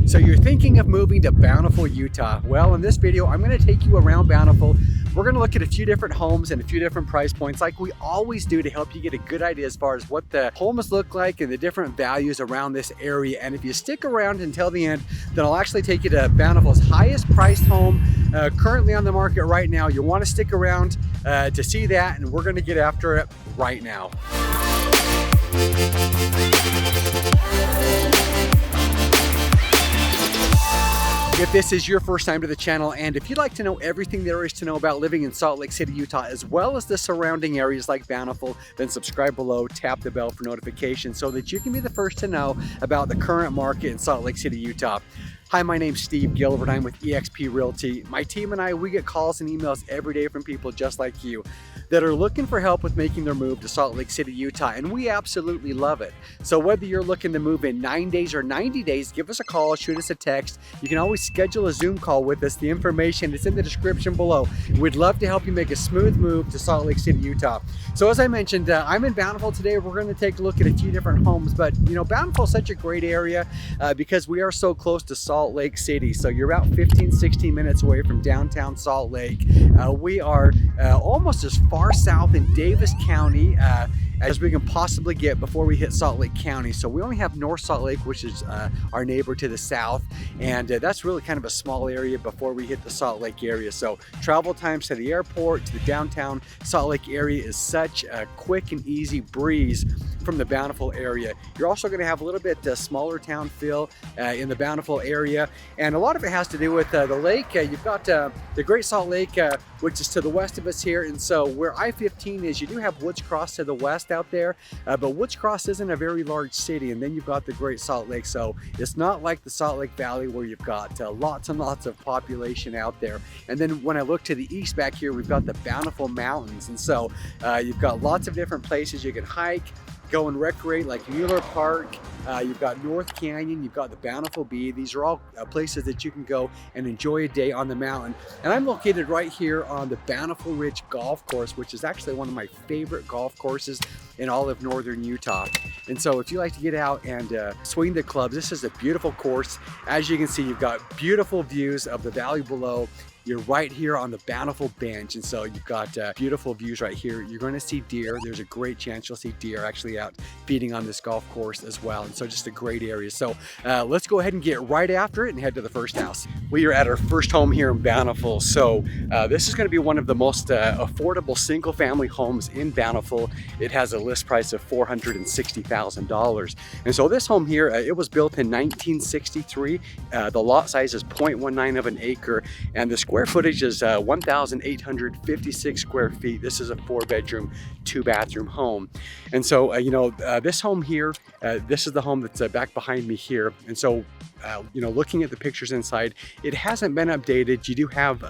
So you're thinking of moving to Bountiful, Utah. Well, in this video, I'm going to take you around Bountiful. We're going to look at a few different homes and a few different price points like we always do to help you get a good idea as far as what the homes look like and the different values around this area. And if you stick around until the end, then I'll actually take you to Bountiful's highest priced home currently on the market right now. You'll want to stick around to see that, and we're going to get after it right now. If this is your first time to the channel, and if you'd like to know everything there is to know about living in Salt Lake City, Utah, as well as the surrounding areas like Bountiful, then subscribe below, tap the bell for notifications so that you can be the first to know about the current market in Salt Lake City, Utah. Hi, my name's Steve Gilbert. I'm with eXp Realty. My team and I, we get calls and emails every day from people just like you that are looking for help with making their move to Salt Lake City, Utah, and we absolutely love it. So whether you're looking to move in 9 days or 90 days, give us a call, shoot us a text. You can always schedule a Zoom call with us. The information is in the description below. We'd love to help you make a smooth move to Salt Lake City, Utah. So as I mentioned, I'm in Bountiful today. We're going to take a look at a few different homes, but you know, Bountiful is such a great area because we are so close to Salt Lake City. So you're about 15-16 minutes away from downtown Salt Lake. We are almost as far south in Davis County as we can possibly get before we hit Salt Lake County. So we only have North Salt Lake, which is our neighbor to the south, and that's really kind of a small area before we hit the Salt Lake area. So travel times to the airport, to the downtown Salt Lake area is such a quick and easy breeze from the Bountiful area. You're also going to have a little bit smaller town feel in the Bountiful area, and a lot of it has to do with the lake. You've got the Great Salt Lake, which is to the west of us here, and so where I-15 is, you do have Woods Cross to the west out there, but Woods Cross isn't a very large city, and then you've got the Great Salt Lake, so it's not like the Salt Lake Valley where you've got lots and lots of population out there. And then when I look to the east back here, we've got the Bountiful Mountains, and so you've got lots of different places you can hike, go and recreate, like Mueller Park. You've got North Canyon, you've got the Bountiful Bee. These are all places that you can go and enjoy a day on the mountain. And I'm located right here on the Bountiful Ridge Golf Course, which is actually one of my favorite golf courses in all of northern Utah. And so if you like to get out and swing the clubs, this is a beautiful course. As you can see, you've got beautiful views of the valley below. You're right here on the Bountiful Bench, and so you've got beautiful views right here. You're going to see deer. There's a great chance you'll see deer actually out feeding on this golf course as well, and so just a great area. So let's go ahead and get right after it and head to the first house. We are at our first home here in Bountiful. So this is going to be one of the most affordable single-family homes in Bountiful. It has a list price of $460,000, and so this home here, it was built in 1963. The lot size is 0.19 of an acre, and the square footage is 1,856 square feet. This is a 4-bedroom, 2-bathroom home. And so, this home here, this is the home that's back behind me here. And so, looking at the pictures inside, it hasn't been updated. You do have,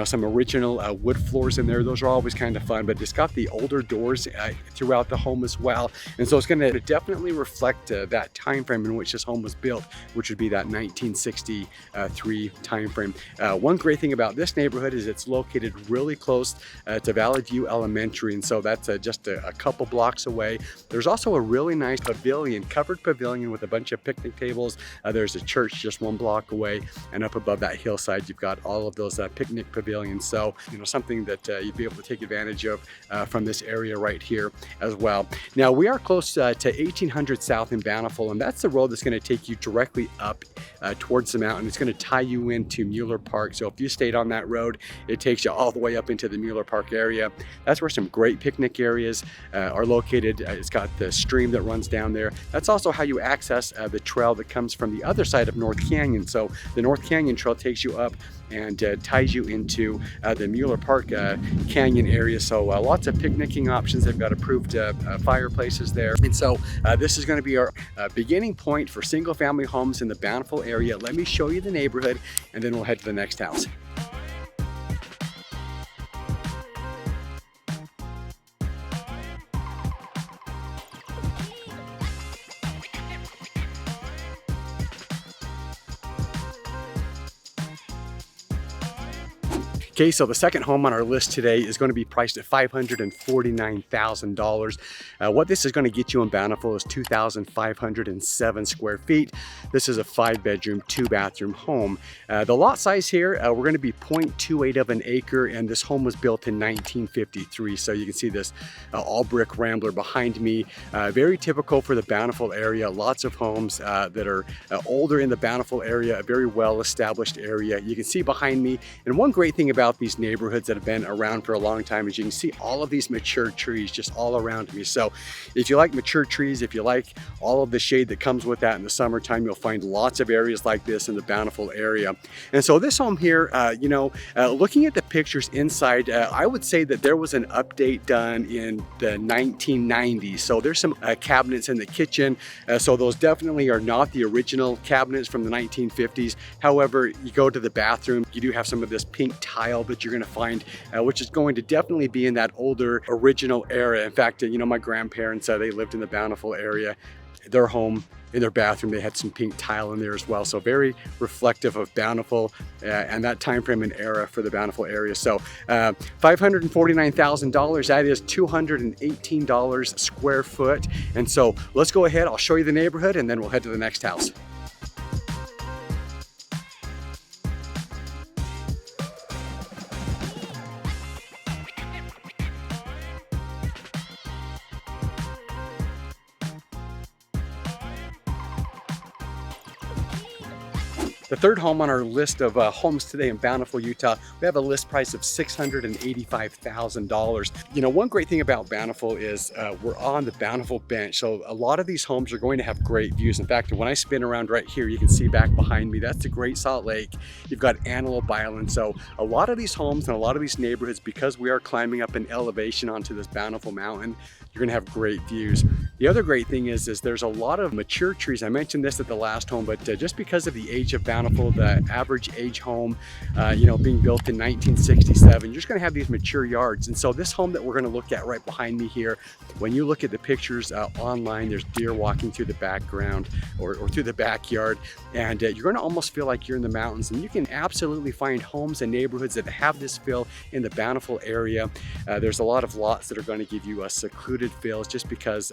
some original wood floors in there. Those are always kind of fun, but it's got the older doors throughout the home as well. And so it's going to definitely reflect that time frame in which this home was built, which would be that 1963 time frame. One great thing about this neighborhood is it's located really close to Valley View Elementary, and so that's just a couple blocks away. There's also a really nice pavilion, covered pavilion with a bunch of picnic tables. There's a church just 1 block away, and up above that hillside, you've got all of those picnic pavilions. So, something that you'd be able to take advantage of from this area right here as well. Now, we are close to 1800 South in Bountiful, and that's the road that's going to take you directly up towards the mountain. It's going to tie you into Mueller Park. So if you stayed on that road, it takes you all the way up into the Mueller Park area. That's where some great picnic areas are located. It's got the stream that runs down there. That's also how you access the trail that comes from the other side of North Canyon. So the North Canyon Trail takes you up and ties you into the Mueller Park Canyon area. So lots of picnicking options. They've got approved fireplaces there. And so this is going to be our beginning point for single family homes in the Bountiful area. Let me show you the neighborhood, and then we'll head to the next house. Okay, so the second home on our list today is going to be priced at $549,000. What this is going to get you in Bountiful is 2,507 square feet. This is a 5-bedroom, 2-bathroom home. The lot size here, we're going to be 0.28 of an acre, and this home was built in 1953. So you can see this all brick rambler behind me. Very typical for the Bountiful area. Lots of homes that are older in the Bountiful area, a very well-established area. You can see behind me, and one great thing about these neighborhoods that have been around for a long time is you can see all of these mature trees just all around me. So if you like mature trees, if you like all of the shade that comes with that in the summertime, you'll find lots of areas like this in the Bountiful area. And so this home here, looking at the pictures inside, I would say that there was an update done in the 1990s. So there's some cabinets in the kitchen. So those definitely are not the original cabinets from the 1950s. However, you go to the bathroom, you do have some of this pink tile that you're going to find, which is going to definitely be in that older original era. In fact, my grandparents, they lived in the Bountiful area. Their home, in their bathroom, they had some pink tile in there as well. So very reflective of Bountiful and that time frame and era for the Bountiful area. So $549,000, that is $218 square foot. And so let's go ahead, I'll show you the neighborhood, and then we'll head to the next house. The third home on our list of homes today in Bountiful, Utah, we have a list price of $685,000. One great thing about Bountiful is we're on the Bountiful Bench. So a lot of these homes are going to have great views. In fact, when I spin around right here, you can see back behind me, that's the Great Salt Lake. You've got Antelope Island. So a lot of these homes and a lot of these neighborhoods, because we are climbing up an elevation onto this Bountiful Mountain, you're gonna have great views. The other great thing is there's a lot of mature trees. I mentioned this at the last home, but just because of the age of Bountiful, the average age home, being built in 1967, you're just gonna have these mature yards. And so this home that we're gonna look at right behind me here, when you look at the pictures online, there's deer walking through the background or through the backyard, and you're gonna almost feel like you're in the mountains. And you can absolutely find homes and neighborhoods that have this feel in the Bountiful area. There's a lot of lots that are gonna give you a secluded feels just because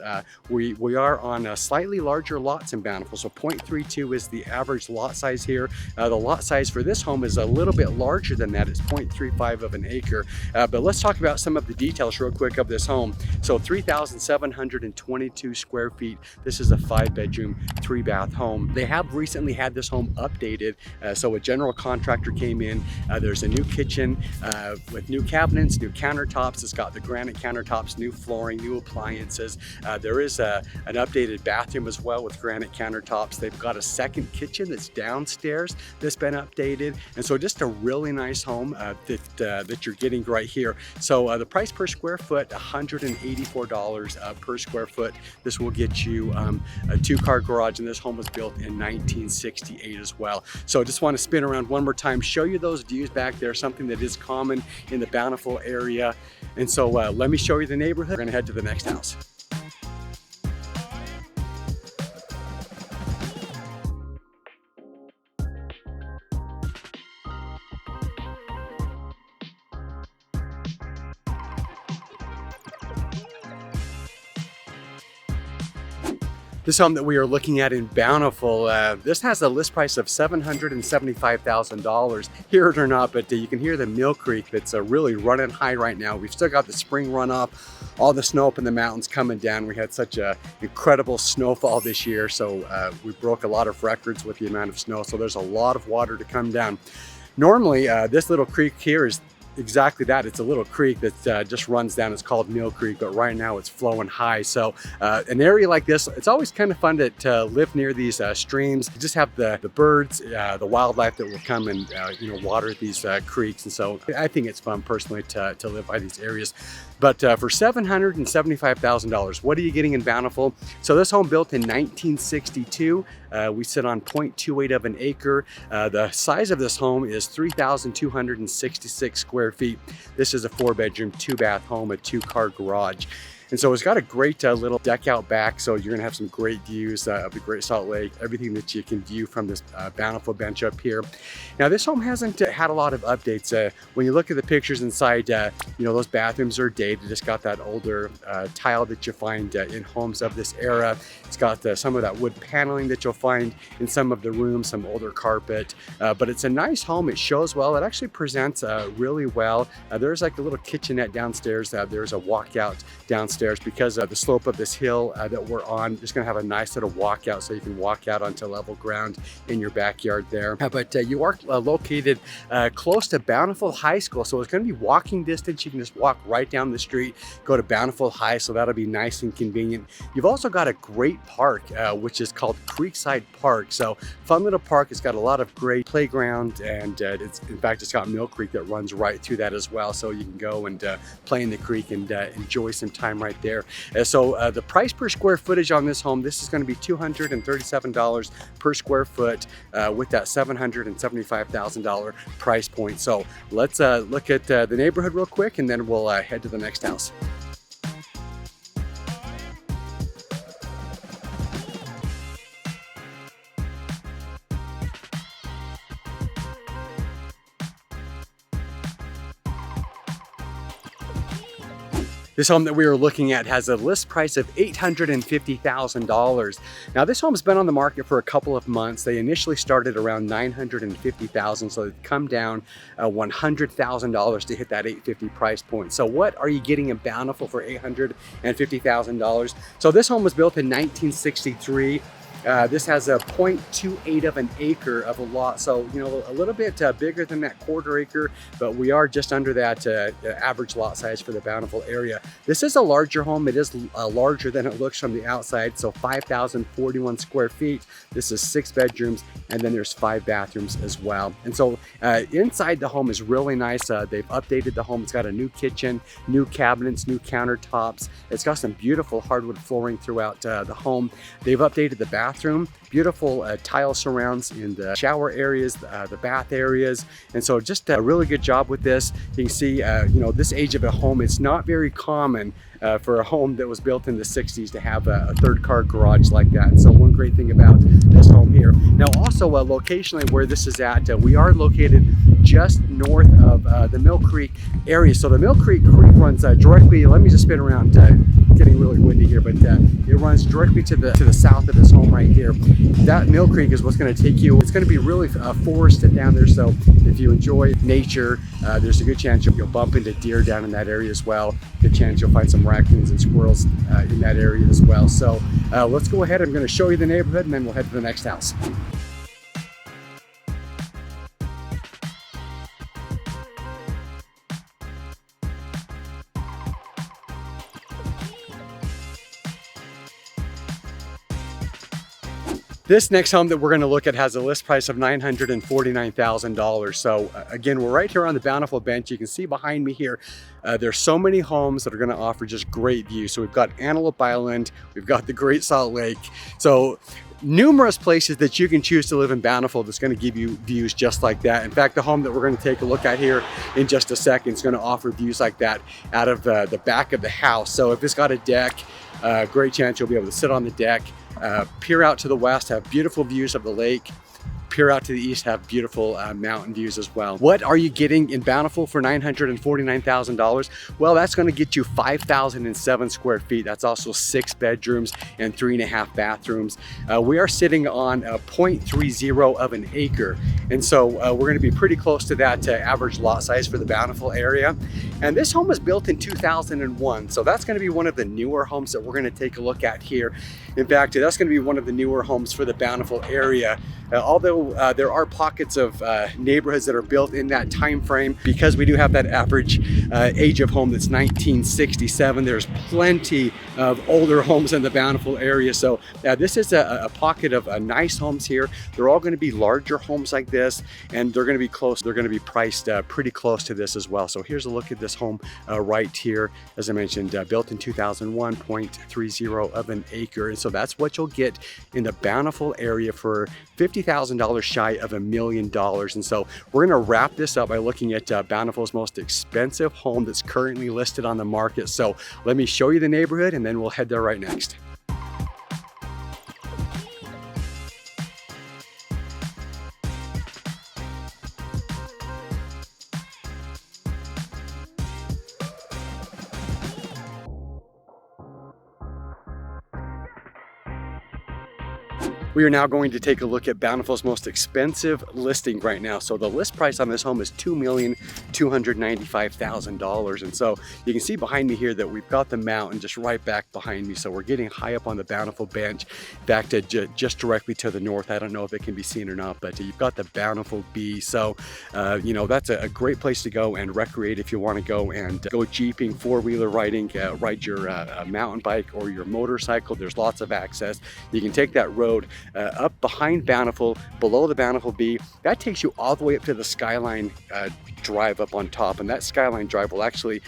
we are on slightly larger lots in Bountiful. So 0.32 is the average lot size here. The lot size for this home is a little bit larger than that. It's 0.35 of an acre. But let's talk about some of the details real quick of this home. So 3,722 square feet. This is a 5-bedroom, 3-bath home. They have recently had this home updated. So a general contractor came in. There's a new kitchen with new cabinets, new countertops. It's got the granite countertops, new flooring, new appliances. There is an updated bathroom as well with granite countertops. They've got a second kitchen that's downstairs that's been updated. And so just a really nice home that you're getting right here. So the price per square foot, $184 per square foot. This will get you a 2-car garage, and this home was built in 1968 as well. So I just want to spin around one more time, show you those views back there, something that is common in the Bountiful area. And so let me show you the neighborhood. We're gonna head to the next house. This home that we are looking at in Bountiful, this has a list price of $775,000. Hear it or not, but you can hear the Mill Creek that's really running high right now. We've still got the spring runoff, all the snow up in the mountains coming down. We had such a incredible snowfall this year, so we broke a lot of records with the amount of snow, so there's a lot of water to come down. Normally, this little creek here is exactly that. It's a little creek that just runs down. It's called Mill Creek, but right now it's flowing high. So an area like this, it's always kind of fun to live near these streams. You just have the birds, the wildlife that will come and water these creeks. And so I think it's fun personally to live by these areas. But for $775,000, what are you getting in Bountiful? So this home built in 1962. We sit on 0.28 of an acre. The size of this home is 3,266 square feet. This is a 4-bedroom, 2-bath home, a 2-car garage. And so it's got a great little deck out back. So you're gonna have some great views of the Great Salt Lake, everything that you can view from this Bountiful bench up here. Now this home hasn't had a lot of updates. When you look at the pictures inside, you know, those bathrooms are dated. It's got that older tile that you find in homes of this era. It's got some of that wood paneling that you'll find in some of the rooms, some older carpet, but it's a nice home. It shows well. It actually presents really well. There's like a little kitchenette downstairs. There's a walkout downstairs because of the slope of this hill that we're on. Just gonna have a nice little walkout so you can walk out onto level ground in your backyard there. But you are located close to Bountiful High School, so it's gonna be walking distance. You can just walk right down the street, go to Bountiful High, so that'll be nice and convenient. You've also got a great park, which is called Creekside Park. So fun little park. It's got a lot of great playground, and in fact, it's got Mill Creek that runs right through that as well. So you can go and play in the creek and enjoy some time right there. So the price per square footage on this home, this is going to be $237 per square foot with that $775,000 price point. So let's look at the neighborhood real quick, and then we'll head to the next house. This home that we were looking at has a list price of $850,000. Now this home's been on the market for a couple of months. They initially started around $950,000, so they've come down $100,000 to hit that $850 price point. So what are you getting in Bountiful for $850,000? So this home was built in 1963. This has a 0.28 of an acre of a lot, so you know, a little bit bigger than that quarter acre, but we are just under that average lot size for the Bountiful area. This is a larger home. It is larger than it looks from the outside, so 5,041 square feet. This is 6 bedrooms, and then there's 5 bathrooms as well. And so inside the home is really nice. They've updated the home. It's got a new kitchen, new cabinets, new countertops. It's got some beautiful hardwood flooring throughout the home. They've updated the bathroom. Beautiful tile surrounds in the shower areas, the bath areas, and so just a really good job with this. You can see, you know, this age of a home, it's not very common for a home that was built in the 60s to have a 3rd-car garage like that. And so one great thing about this home here. Now also locationally where this is at, we are located just north of the Mill Creek area. So the Mill Creek runs directly, let me just spin around, getting really windy here, but it runs directly to the south of this home right here. That Mill Creek is what's going to take you. It's going to be really forested down there, so if you enjoy nature, there's a good chance you'll bump into deer down in that area as well. Good chance you'll find some raccoons and squirrels in that area as well. So let's go ahead. I'm going to show you the neighborhood, and then we'll head to the next house. This next home that we're going to look at has a list price of $949,000. So again, we're right here on the Bountiful bench. You can see behind me here, there's so many homes that are going to offer just great views. So we've got Antelope Island, we've got the Great Salt Lake. So numerous places that you can choose to live in Bountiful that's going to give you views just like that. In fact, the home that we're going to take a look at here in just a second is going to offer views like that out of the back of the house. So if it's got a deck, great chance you'll be able to sit on the deck, peer out to the west, have beautiful views of the lake, peer out to the east, have beautiful mountain views as well. What are you getting in Bountiful for $949,000? Well, that's going to get you 5,007 square feet. That's also 6 bedrooms and 3.5 bathrooms. We are sitting on a 0.30 of an acre. And so we're going to be pretty close to that average lot size for the Bountiful area. And this home was built in 2001. So that's going to be one of the newer homes that we're going to take a look at here. In fact, that's going to be one of the newer homes for the Bountiful area. Although there are pockets of neighborhoods that are built in that time frame, because we do have that average age of home that's 1967. There's plenty of older homes in the Bountiful area. So this is a pocket of nice homes here. They're all going to be larger homes like this, and they're going to be close. They're going to be priced pretty close to this as well. So here's a look at this home right here. As I mentioned, built in 2001, 0.30 of an acre. And so that's what you'll get in the Bountiful area for $50,000 shy of $1 million. And so we're going to wrap this up by looking at Bountiful's most expensive home that's currently listed on the market. So let me show you the neighborhood and then we'll head there right next. We are now going to take a look at Bountiful's most expensive listing right now. So the list price on this home is $2,295,000. And so you can see behind me here that we've got the mountain just right back behind me. So we're getting high up on the Bountiful bench, back to just directly to the north. I don't know if it can be seen or not, but you've got the Bountiful Bee. So, you know, that's a great place to go and recreate if you want to go and go jeeping, four-wheeler riding, ride your mountain bike or your motorcycle. There's lots of access. You can take that road up behind Bountiful, below the Bountiful Bee. That takes you all the way up to the Skyline Drive up on top, and that Skyline Drive will actually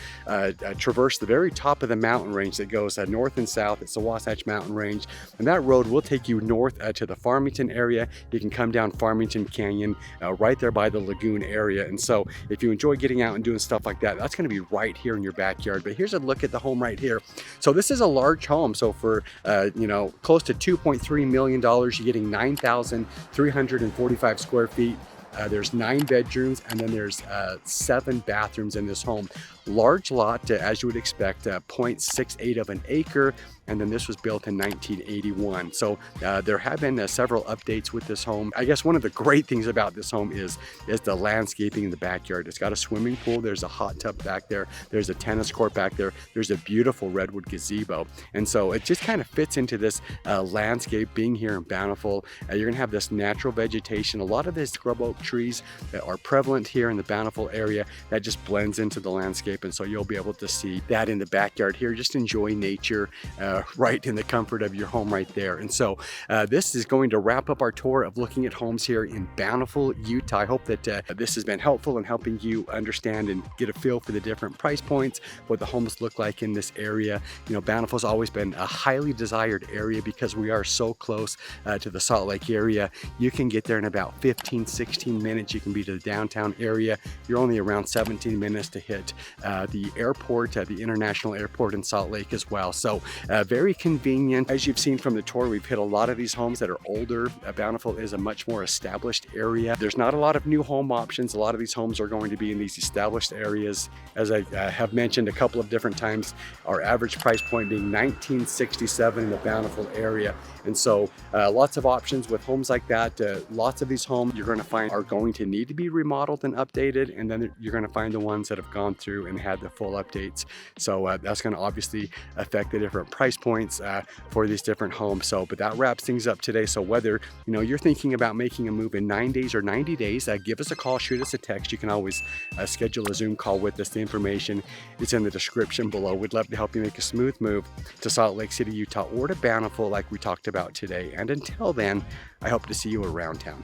traverse the very top of the mountain range that goes north and south. It's the Wasatch Mountain Range, and that road will take you north to the Farmington area. You can come down Farmington Canyon right there by the lagoon area. And so if you enjoy getting out and doing stuff like that, that's going to be right here in your backyard. But here's a look at the home right here. So this is a large home. So for you know, close to $2.3 million, you're getting 9,345 square feet. There's 9 bedrooms, and then there's 7 bathrooms in this home. Large lot, as you would expect, 0.68 of an acre. And then this was built in 1981. So there have been several updates with this home. I guess one of the great things about this home is the landscaping in the backyard. It's got a swimming pool. There's a hot tub back there. There's a tennis court back there. There's a beautiful redwood gazebo. And so it just kind of fits into this landscape being here in Bountiful. You're gonna have this natural vegetation. A lot of these scrub oak trees that are prevalent here in the Bountiful area that just blends into the landscape. And so you'll be able to see that in the backyard here. Just enjoy nature right in the comfort of your home right there. And so this is going to wrap up our tour of looking at homes here in Bountiful, Utah. I hope that this has been helpful in helping you understand and get a feel for the different price points, what the homes look like in this area. You know, Bountiful's always been a highly desired area because we are so close to the Salt Lake area. You can get there in about 15, 16 minutes. You can be to the downtown area. You're only around 17 minutes to hit the airport, the international airport in Salt Lake as well. So very convenient. As you've seen from the tour, we've hit a lot of these homes that are older. Bountiful is a much more established area. There's not a lot of new home options. A lot of these homes are going to be in these established areas. As I have mentioned a couple of different times, our average price point being $1967 in the Bountiful area. And so lots of options with homes like that. Lots of these homes you're going to find are going to need to be remodeled and updated, and then you're going to find the ones that have gone through and had the full updates. So that's going to obviously affect the different price points for these different homes. So, but that wraps things up today. So whether you're thinking about making a move in 9 days or 90 days, give us a call, shoot us a text. You can always schedule a Zoom call with us. The information is in the description below. We'd love to help you make a smooth move to Salt Lake City, Utah, or to Bountiful like we talked about today. And until then, I hope to see you around town.